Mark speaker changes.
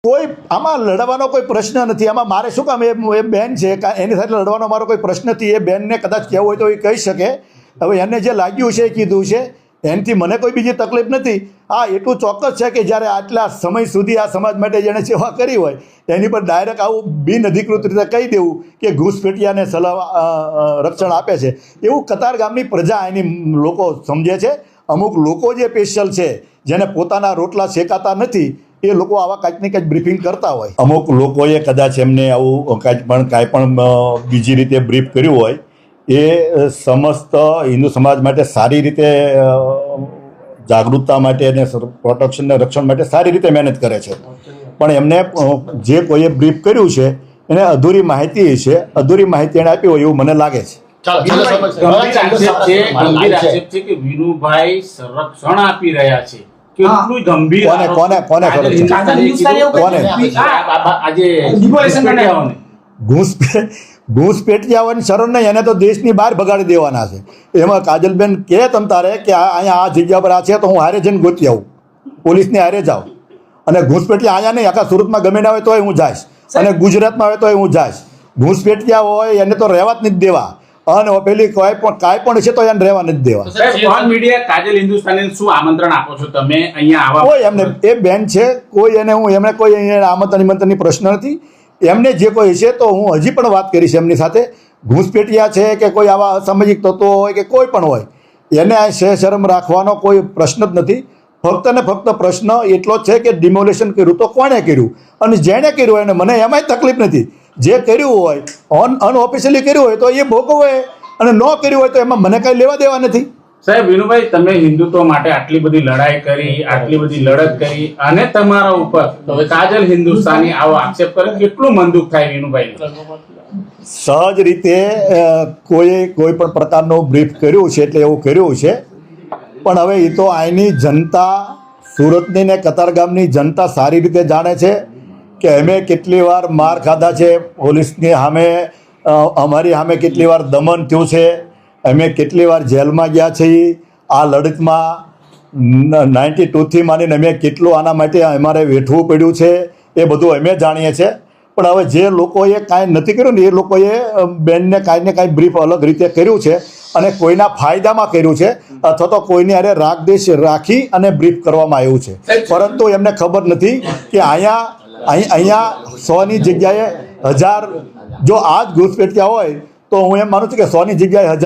Speaker 1: કોઈ આમાં લડવાનો કોઈ પ્રશ્ન નથી. આમાં મારે શું કામ એ બેન છે એની સાથે લડવાનો મારો કોઈ પ્રશ્ન નથી. એ બેનને કદાચ કહેવું હોય તો એ કહી શકે. હવે એને જે લાગ્યું છે એ કીધું છે, એનાથી મને કોઈ બીજી તકલીફ નથી. હા, એટલું ચોક્કસ છે કે જ્યારે આટલા સમય સુધી આ સમાજ માટે જેણે સેવા કરી હોય એની પર ડાયરેક્ટ આવું બિનઅધિકૃત રીતે કહી દેવું કે ઘૂસપેટિયાને રક્ષણ આપે છે, એવું કતાર ગામની પ્રજા એની લોકો સમજે છે. અમુક લોકો જે સ્પેશિયલ છે જેને પોતાના રોટલા શેકાતા નથી એ લોકો આવા કાંઈક ને કાંઈક બ્રીફિંગ કરતા હોય. અમુક લોકોએ કદાચ એમને આવું કાંઈ પણ બીજી રીતે બ્રીફ કર્યું હોય. એ સમસ્ત હિન્દુ સમાજ માટે સારી રીતે જાગૃતતા માટે અને પ્રોટેક્શનને રક્ષણ માટે સારી રીતે મહેનત કરે છે, પણ એમને જે કોઈએ બ્રીફ કર્યું છે એને અધૂરી માહિતી છે, અધૂરી માહિતી એને આપી હોય એવું મને લાગે છે.
Speaker 2: વિનુભાઈ સંરક્ષણ આપી રહ્યા છે. કેટલું ગંભીર
Speaker 1: ઘૂસપેટિયાઓની શરણ નહીં, એને તો દેશની બહાર ભગાડી દેવાના છે. એમાં કાજલબેન કહે તમ તારે કે અહીંયા આ જગ્યા પર આ છે તો હું હારે જઈને ગોતી આવું, પોલીસને હારે જાઉં. અને ઘૂસપેટિયા અહીંયા નહીં, આખા સુરતમાં ગમે ના હોય તોય હું જઈશ, અને ગુજરાતમાં હોય તોય હું જઈશ. ઘૂસપેટિયા હોય એને તો રહેવા જ નથી દેવા, અને પેલી કાંઈ પણ છે તો એને રહેવા નથી દેવા.
Speaker 2: મીડિયા કાજલ હિન્દુસ્તાની શું આમંત્રણ આપો છો તમે અહીંયા આવા?
Speaker 1: કોઈ એમને એ બેન છે, કોઈ એને હું એમને કોઈ આમંત્રણની પ્રશ્ન નથી. એમને જે કોઈ છે તો હું હજી પણ વાત કરીશ એમની સાથે. ઘૂસપેટિયા છે કે કોઈ આવા અસામાજિક તત્વો હોય કે કોઈ પણ હોય, એને આ શરમ રાખવાનો કોઈ પ્રશ્ન જ નથી. ફક્ત ને ફક્ત પ્રશ્ન એટલો જ છે કે ડિમોલેશન કર્યું તો કોણે કર્યું, અને જેણે કર્યું હોય એને મને એમાંય તકલીફ નથી. જે કર્યું હોય અનઓફિશિયલી કર્યું હોય તો એ ભોગવે, અને ન કર્યું હોય તો એમાં મને કાંઈ લેવા દેવા નથી.
Speaker 2: સાહેબ વિનુભાઈ, તમે હિન્દુત્વ માટે આટલી બધી લડાઈ કરી, આટલી બધી લડત કરી, અને તમારા ઉપર કાજલ હિન્દુસ્તાની આવો આક્ષેપ કરે, કેટલું મન દુઃખ થાય વિનુભાઈ?
Speaker 1: સહજ રીતે કોઈ પણ પ્રકારનું બ્રીફ કર્યું છે એટલે એવું કર્યું છે, પણ હવે એ તો અહીંની જનતા, સુરતની ને કતારગામની જનતા સારી રીતે જાણે છે કે અમે કેટલી વાર માર ખાધા છે પોલીસની સામે, અમારી સામે કેટલી વાર દમન થયું છે, અમે કેટલી વાર જેલમાં ગયા છીએ. આ લડતમાં 92થી માંડીને અમે કેટલું આના માટે અમારે વેઠવું પડ્યું છે એ બધું અમે જાણીએ છીએ. પણ હવે જે લોકોએ કાંઈ નથી કર્યું ને એ લોકોએ બેનને કાંઈ ને કાંઈ બ્રીફ અલગ રીતે કર્યું છે, અને કોઈના ફાયદામાં કર્યું છે, અથવા તો કોઈની હારે રાગદ્વેષ રાખી અને બ્રીફ કરવામાં આવ્યું છે. પરંતુ એમને ખબર નથી કે અહીંયા 100ની જગ્યાએ 1000, જો આ જ ઘૂસપેટિયા હોય તો હું એમ માનું છું કે 100ની જગ્યાએ 1000